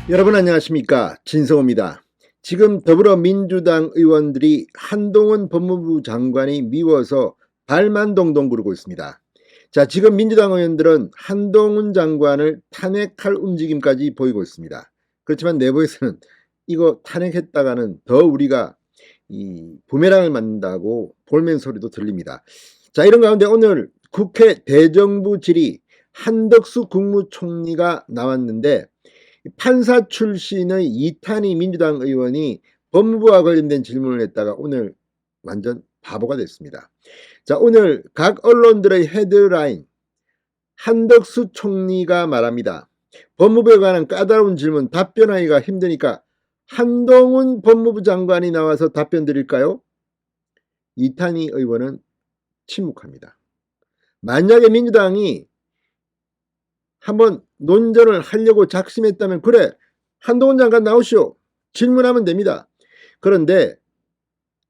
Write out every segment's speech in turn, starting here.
여러분 안녕하십니까, 진성호입니다. 지금 더불어민주당 의원들이 한동훈 법무부 장관이 미워서 발만 동동 구르고 있습니다. 자, 지금 민주당 의원들은 한동훈 장관을 탄핵할 움직임까지 보이고 있습니다. 그렇지만 내부에서는 이거 탄핵했다가는 더 우리가 이 부메랑을 맞는다고 볼멘 소리도 들립니다. 자, 이런 가운데 오늘 국회 대정부 질의 한덕수 국무총리가 나왔는데, 판사 출신의 이탄희 민주당 의원이 법무부와 관련된 질문을 했다가 오늘 완전 바보가 됐습니다. 자, 오늘 각 언론들의 헤드라인, 한덕수 총리가 말합니다. 법무부에 관한 까다로운 질문 답변하기가 힘드니까 한동훈 법무부 장관이 나와서 답변 드릴까요? 이탄희 의원은 침묵합니다. 만약에 민주당이 한번 논전을 하려고 작심했다면 그래, 한동훈 장관 나오시오, 질문하면 됩니다. 그런데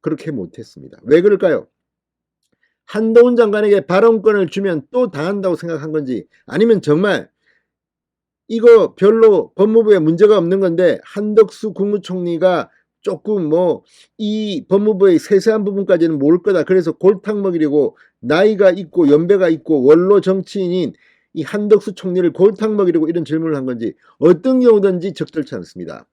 그렇게 못했습니다. 왜 그럴까요? 한동훈 장관에게 발언권을 주면 또 당한다고 생각한 건지, 아니면 정말 이거 별로 법무부에 문제가 없는 건데 한덕수 국무총리가 조금 이 법무부의 세세한 부분까지는 모를 거다, 그래서 골탕 먹이려고 나이가 있고 연배가 있고 원로 정치인인 이 한덕수 총리를 골탕 먹이려고 이런 질문을 한 건지, 어떤 경우든지 적절치 않습니다.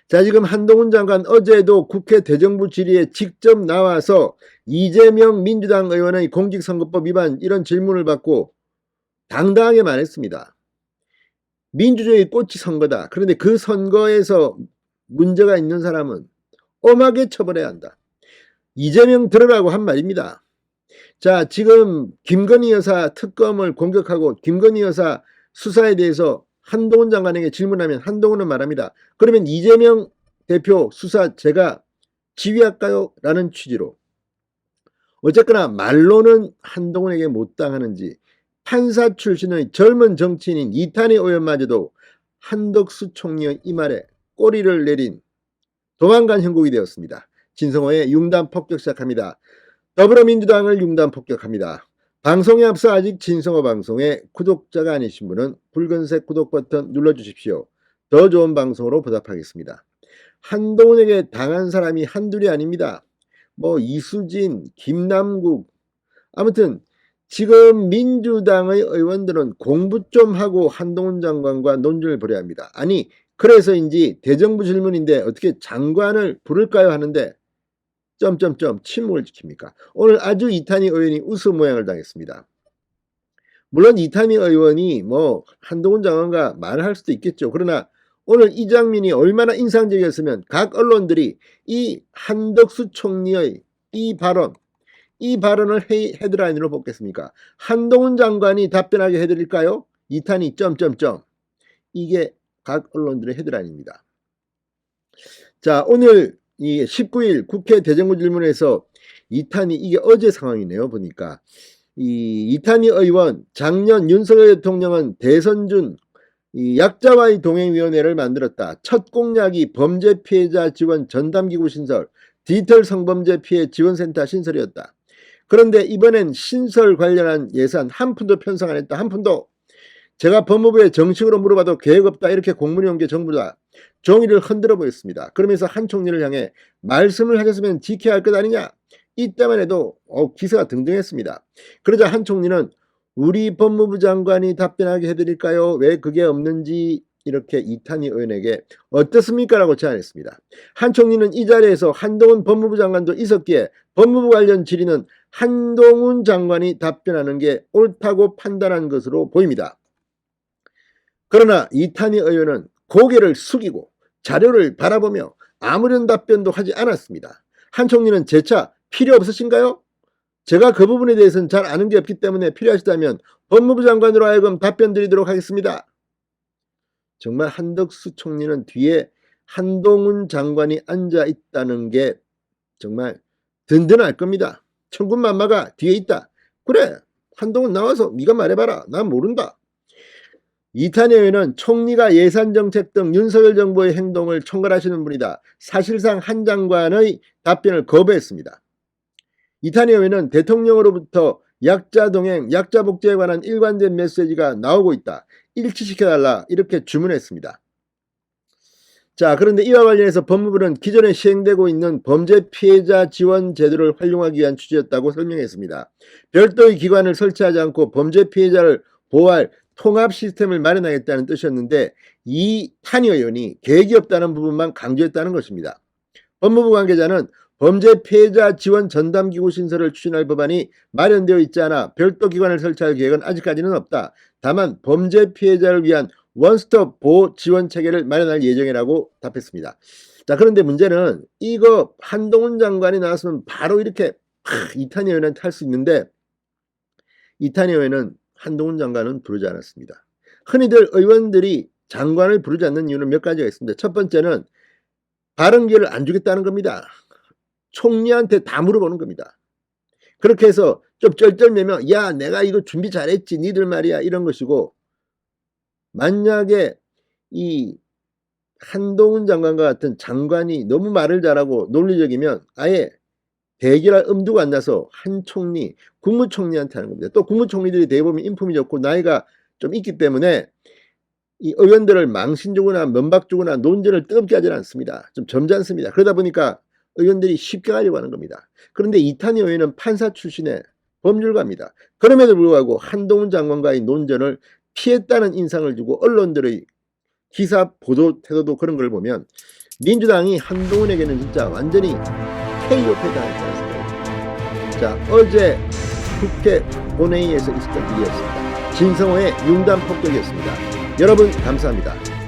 자, 지금 한동훈 장관 어제도 국회 대정부 질의에 직접 나와서 이재명 민주당 의원의 공직선거법 위반 이런 질문을 받고 당당하게 말했습니다. 민주주의 꽃이 선거다. 그런데 그 선거에서 문제가 있는 사람은 엄하게 처벌해야 한다. 이재명 들으라고 한 말입니다. 자, 지금 김건희 여사 특검을 공격하고 김건희 여사 수사에 대해서 한동훈 장관에게 질문하면 한동훈은 말합니다. 그러면 이재명 대표 수사 제가 지휘할까요? 라는 취지로. 어쨌거나 말로는 한동훈에게 못 당하는지 판사 출신의 젊은 정치인인 이탄희 의원마저도 한덕수 총리의 이 말에 꼬리를 내린 도망간 형국이 되었습니다. 진성호의 융단 폭격 시작합니다. 더불어민주당을 융단 폭격합니다. 방송에 앞서 아직 진성호 방송의 구독자가 아니신 분은 붉은색 구독 버튼 눌러주십시오. 더 좋은 방송으로 보답하겠습니다. 한동훈에게 당한 사람이 한둘이 아닙니다. 이수진, 김남국, 아무튼 지금 민주당의 의원들은 공부 좀 하고 한동훈 장관과 논쟁을 벌여야 합니다. 아니, 그래서인지 대정부 질문인데 어떻게 장관을 부를까요 하는데 침묵을 지킵니까? 오늘 아주 이탄희 의원이 웃음 모양을 당했습니다. 물론 이탄희 의원이 한동훈 장관과 말을 할 수도 있겠죠. 그러나 오늘 이 장면이 얼마나 인상적이었으면 각 언론들이 이 한덕수 총리의 이 발언을 헤드라인으로 뽑겠습니까? 한동훈 장관이 답변하게 해드릴까요? 이탄희 이게 각 언론들의 헤드라인입니다. 자, 오늘 이 19일 국회 대정부 질문에서 이탄희, 이게 어제 상황이네요. 보니까 이 이탄희 의원, 작년 윤석열 대통령은 대선 중 이 약자와의 동행위원회를 만들었다. 첫 공약이 범죄 피해자 지원 전담기구 신설, 디지털 성범죄 피해 지원센터 신설이었다. 그런데 이번엔 신설 관련한 예산 한 푼도 편성 안 했다. 한 푼도. 제가 법무부에 정식으로 물어봐도 계획 없다, 이렇게 공문이 온 게 정부다. 종이를 흔들어 보였습니다. 그러면서 한 총리를 향해 말씀을 하셨으면 지켜야 할 것 아니냐, 이때만 해도 기세가 등등했습니다. 그러자 한 총리는 우리 법무부 장관이 답변하게 해드릴까요? 왜 그게 없는지 이렇게 이탄희 의원에게 어떻습니까? 라고 제안했습니다. 한 총리는 이 자리에서 한동훈 법무부 장관도 있었기에 법무부 관련 질의는 한동훈 장관이 답변하는 게 옳다고 판단한 것으로 보입니다. 그러나 이탄희 의원은 고개를 숙이고 자료를 바라보며 아무런 답변도 하지 않았습니다. 한 총리는 재차 필요 없으신가요? 제가 그 부분에 대해서는 잘 아는 게 없기 때문에 필요하시다면 법무부 장관으로 하여금 답변 드리도록 하겠습니다. 정말 한덕수 총리는 뒤에 한동훈 장관이 앉아 있다는 게 정말 든든할 겁니다. 천군만마가 뒤에 있다. 그래, 한동훈 나와서 네가 말해봐라. 난 모른다. 이탄희 의원은 총리가 예산정책 등 윤석열 정부의 행동을 총괄하시는 분이다. 사실상 한 장관의 답변을 거부했습니다. 이탄희 의원은 대통령으로부터 약자 동행, 약자 복지에 관한 일관된 메시지가 나오고 있다. 일치시켜달라, 이렇게 주문했습니다. 자, 그런데 이와 관련해서 법무부는 기존에 시행되고 있는 범죄 피해자 지원 제도를 활용하기 위한 취지였다고 설명했습니다. 별도의 기관을 설치하지 않고 범죄 피해자를 보호할 통합 시스템을 마련하겠다는 뜻이었는데 이탄희 의원이 계획이 없다는 부분만 강조했다는 것입니다. 법무부 관계자는 범죄 피해자 지원 전담기구 신설을 추진할 법안이 마련되어 있지 않아 별도 기관을 설치할 계획은 아직까지는 없다. 다만 범죄 피해자를 위한 원스톱 보호 지원 체계를 마련할 예정이라고 답했습니다. 자, 그런데 문제는 이거 한동훈 장관이 나왔으면 바로 이렇게 이탄희 의원한테 할 수 있는데 이탄희 의원은 한동훈 장관은 부르지 않았습니다. 흔히들 의원들이 장관을 부르지 않는 이유는 몇 가지가 있습니다. 첫 번째는 발언 기회를 안 주겠다는 겁니다. 총리한테 다 물어보는 겁니다. 그렇게 해서 좀 쩔쩔매면 야 내가 이거 준비 잘했지 니들 말이야 이런 것이고, 만약에 이 한동훈 장관과 같은 장관이 너무 말을 잘하고 논리적이면 아예 대결할 엄두가 안 나서 한 총리, 국무총리한테 하는 겁니다. 또 국무총리들이 대부분 인품이 좋고 나이가 좀 있기 때문에 이 의원들을 망신 주거나 면박 주거나 논쟁을 뜨겁게 하지는 않습니다. 좀 점잖습니다. 그러다 보니까 의원들이 쉽게 가려고 하는 겁니다. 그런데 이탄희 의원은 판사 출신의 법률가입니다. 그럼에도 불구하고 한동훈 장관과의 논전을 피했다는 인상을 주고 언론들의 기사 보도 태도도 그런 걸 보면 민주당이 한동훈에게는 진짜 완전히 KO 패당했다는 생각입니다. 자, 어제 국회 본회의에서 있었던 일이었습니다. 진성호의 융단 폭격이었습니다. 여러분 감사합니다.